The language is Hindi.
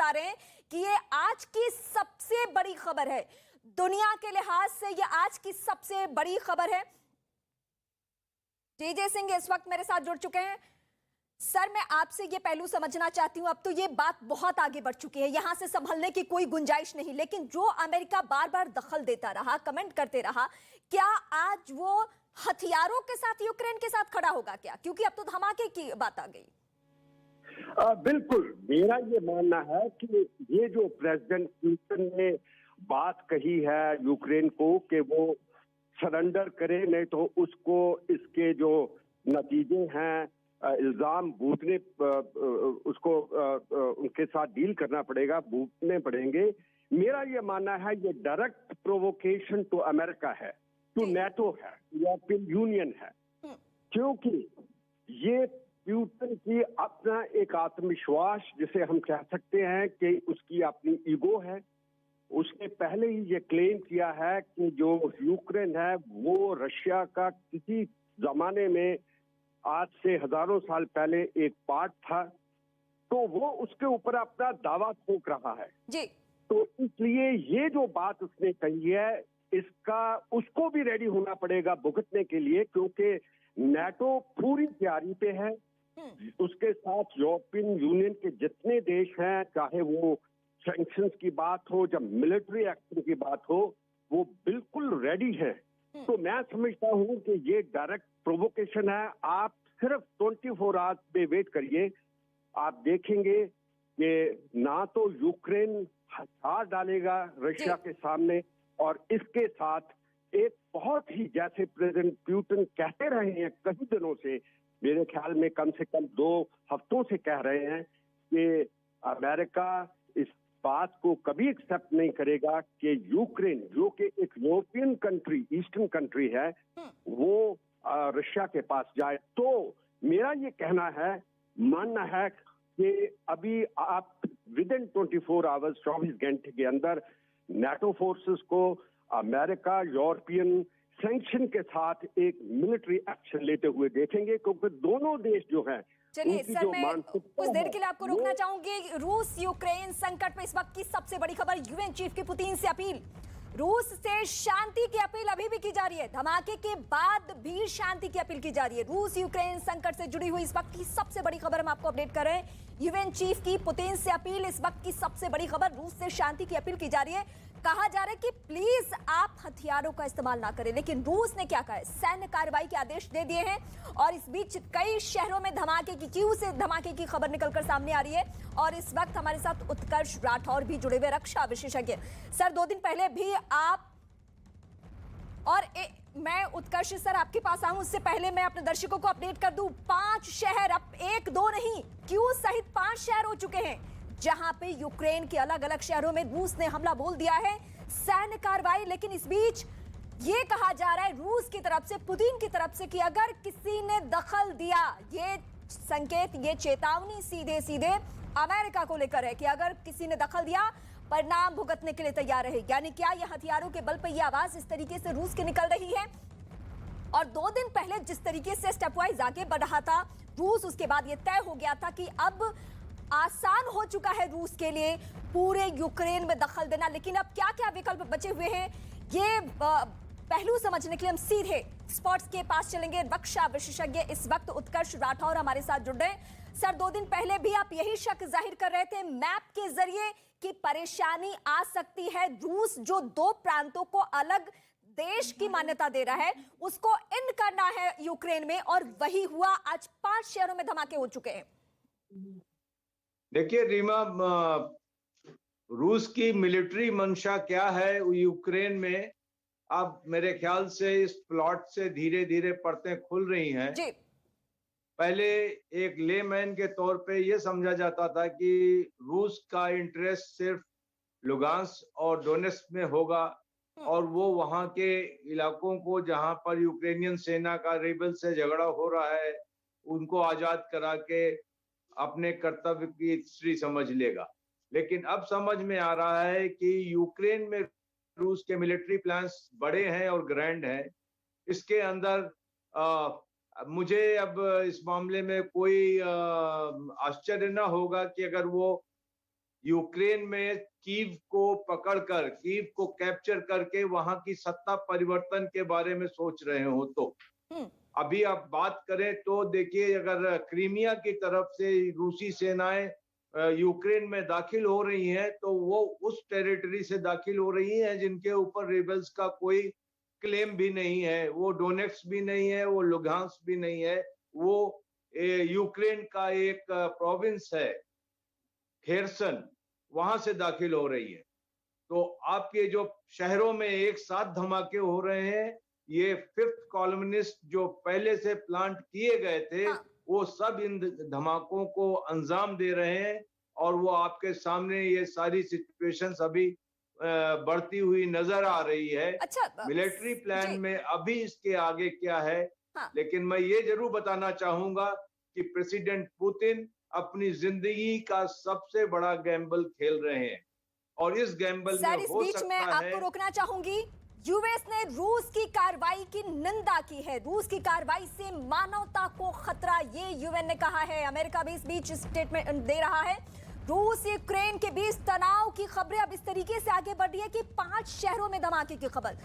बता रहे हैं कि ये आज की सबसे बड़ी खबर है, दुनिया के लिहाज से ये आज की सबसे बड़ी खबर है। टीजे सिंह इस वक्त मेरे साथ जुड़ चुके हैं। सर, मैं आपसे ये पहलू समझना चाहती हूं, अब तो ये बात बहुत आगे बढ़ चुकी है, यहां से संभलने की कोई गुंजाइश नहीं, लेकिन जो अमेरिका बार बार दखल देता रहा, कमेंट करते रहा, क्या आज वो हथियारों के साथ यूक्रेन के साथ खड़ा होगा क्या? क्योंकि अब तो धमाके की बात आ गई। बिल्कुल, मेरा ये मानना है कि ये जो प्रेसिडेंट पुतिन ने बात कही है यूक्रेन को कि वो सरेंडर करे, नहीं तो उसको इसके जो नतीजे हैं, इल्जाम भुगतने उसको उनके साथ डील करना पड़ेगा, भुगतने पड़ेंगे। मेरा ये मानना है ये डायरेक्ट प्रोवोकेशन टू अमेरिका है, टू नेटो है, यूरोपियन यूनियन है, क्योंकि ये पुतिन की अपना एक आत्मविश्वास, जिसे हम कह सकते हैं कि उसकी अपनी ईगो है। उसने पहले ही ये क्लेम किया है कि जो यूक्रेन है वो रशिया का किसी जमाने में, आज से हजारों साल पहले एक पार्ट था, तो वो उसके ऊपर अपना दावा ठोक रहा है जी। तो इसलिए ये जो बात उसने कही है, इसका उसको भी रेडी होना पड़ेगा भुगतने के लिए, क्योंकि नेटो पूरी तैयारी पे है। उसके साथ यूरोपियन यूनियन के जितने देश हैं, चाहे वो सैंक्शंस की बात हो, जब मिलिट्री एक्शन की बात हो, वो बिल्कुल रेडी है। तो मैं समझता हूं कि ये डायरेक्ट प्रोवोकेशन है। आप सिर्फ 24 आवर्स में वेट करिए, आप देखेंगे कि ना तो यूक्रेन हथियार डालेगा रशिया के सामने, और इसके साथ एक बहुत ही, जैसे प्रेसिडेंट पुतिन कहते रहे हैं कई दिनों से, मेरे ख्याल में कम से कम 2 हफ्तों से कह रहे हैं कि अमेरिका इस बात को कभी एक्सेप्ट नहीं करेगा कि यूक्रेन, जो कि एक यूरोपियन कंट्री, ईस्टर्न कंट्री है, वो रशिया के पास जाए। तो मेरा ये कहना है, मानना है कि अभी आप विद इन 24 आवर्स, 24 घंटे के अंदर नेटो फोर्सेस को अमेरिका, यूरोपियन सैंक्शन के साथ एक मिलिट्री एक्शन लेते हुए देखेंगे, क्योंकि दोनों देश जो हैं, चलिए सर, मैं कुछ देर के लिए आपको रोकना चाहूंगी। रूस यूक्रेन संकट में इस वक्त की सबसे बड़ी खबर, यूएन चीफ की पुतिन से अपील, रूस से शांति की अपील अभी भी की जा रही है, धमाके के बाद भी शांति की अपील की जा रही है। रूस यूक्रेन संकट से जुड़ी हुई इस वक्त की सबसे बड़ी खबर हम आपको अपडेट कर रहे हैं। यूएन चीफ की पुतिन से अपील, इस वक्त की सबसे बड़ी खबर, रूस से शांति की अपील की जा रही है। कहा जा रहा है कि प्लीज आप हथियारों का इस्तेमाल ना करें, लेकिन रूस ने क्या कहा है, सैन्य कार्रवाई के आदेश दे दिए हैं। और इस बीच कई शहरों में धमाके की, क्यों से धमाके की खबर निकलकर सामने आ रही है। और इस वक्त हमारे साथ उत्कर्ष राठौर भी जुड़े हुए, रक्षा विशेषज्ञ। सर, 2 दिन पहले भी आप और मैं उत्कर्ष सर आपके पास आऊं, उससे पहले मैं अपने दर्शकों को अपडेट कर दूं, 5 शहर, अब 1-2 नहीं, क्यों सहित 5 शहर हो चुके हैं जहां पे यूक्रेन के अलग अलग शहरों में रूस ने हमला बोल दिया है, सैन्य कार्रवाई। लेकिन इस बीच ये कहा जा रहा है रूस की तरफ से, पुतिन की तरफ से, कि अगर किसी ने दखल दिया, ये संकेत, ये चेतावनी सीधे सीधे अमेरिका को लेकर है कि अगर किसी ने दखल दिया, परिणाम भुगतने के लिए तैयार है। यानी क्या ये हथियारों के बल पर यह आवाज इस तरीके से रूस की निकल रही है। और 2 दिन पहले जिस तरीके से स्टेप वाइज आगे बढ़ रहा था रूस, उसके बाद यह तय हो गया था कि अब आसान हो चुका है रूस के लिए पूरे यूक्रेन में दखल देना। लेकिन अब क्या क्या विकल्प बचे हुए हैं, ये पहलू समझने के लिए हम सीधे स्पॉट्स के पास चलेंगे। रक्षा विशेषज्ञ इस वक्त उत्कर्ष राठौर हमारे साथ जुड़ रहे हैं। सर, 2 दिन पहले भी आप यही शक जाहिर कर रहे थे मैप के जरिए कि परेशानी आ सकती है, रूस जो 2 प्रांतों को अलग देश की मान्यता दे रहा है उसको इन करना है यूक्रेन में, और वही हुआ। आज 5 शहरों में धमाके हो चुके हैं। देखिए रीमा, रूस की मिलिट्री मंशा क्या है यूक्रेन में, अब मेरे ख्याल से इस प्लॉट से धीरे धीरे परतें खुल रही हैं जी। पहले एक लेमैन के तौर पे ये समझा जाता था कि रूस का इंटरेस्ट सिर्फ लुगांस्क और डोनेट्स्क में होगा, और वो वहां के इलाकों को जहां पर यूक्रेनियन सेना का रेबल से झगड़ा हो रहा है उनको आजाद करा के अपने कर्तव्य की श्री समझ लेगा। लेकिन अब समझ में आ रहा है कि यूक्रेन में रूस के मिलिट्री प्लान्स बड़े हैं और ग्रैंड हैं। इसके अंदर मुझे अब इस मामले में कोई आश्चर्य न होगा कि अगर वो यूक्रेन में कीव को पकड़कर, कीव को कैप्चर करके वहां की सत्ता परिवर्तन के बारे में सोच रहे हो तो अभी आप बात करें तो देखिए, अगर क्रीमिया की तरफ से रूसी सेनाएं यूक्रेन में दाखिल हो रही हैं तो वो उस टेरिटरी से दाखिल हो रही हैं जिनके ऊपर रेबल्स का कोई क्लेम भी नहीं है, वो डोनेट्स्क भी नहीं है, वो लुहांस्क भी नहीं है, वो यूक्रेन का एक प्रोविंस है खेरसन, वहां से दाखिल हो रही है। तो आपके जो शहरों में एक साथ धमाके हो रहे हैं, ये फिफ्थ कॉलमनिस्ट जो पहले से प्लांट किए गए थे, हाँ। वो सब इन धमाकों को अंजाम दे रहे हैं और वो आपके सामने ये सारी सिचुएशंस अभी बढ़ती हुई नजर आ रही है। अच्छा, मिलिट्री प्लान में अभी इसके आगे क्या है, हाँ। लेकिन मैं ये जरूर बताना चाहूंगा कि प्रेसिडेंट पुतिन अपनी जिंदगी का सबसे बड़ा गैम्बल खेल रहे हैं और इस गैम्बल में इस हो बीच में सकता आपको है। रोकना चाहूंगी। यूएस ने रूस की कार्रवाई की निंदा की है। रूस की कार्रवाई से मानवता को खतरा, ये यूएन ने कहा है। अमेरिका भी इस बीच स्टेटमेंट दे रहा है। रूस यूक्रेन के बीच तनाव की खबरें अब इस तरीके से आगे बढ़ रही है कि 5 शहरों में धमाके की खबर।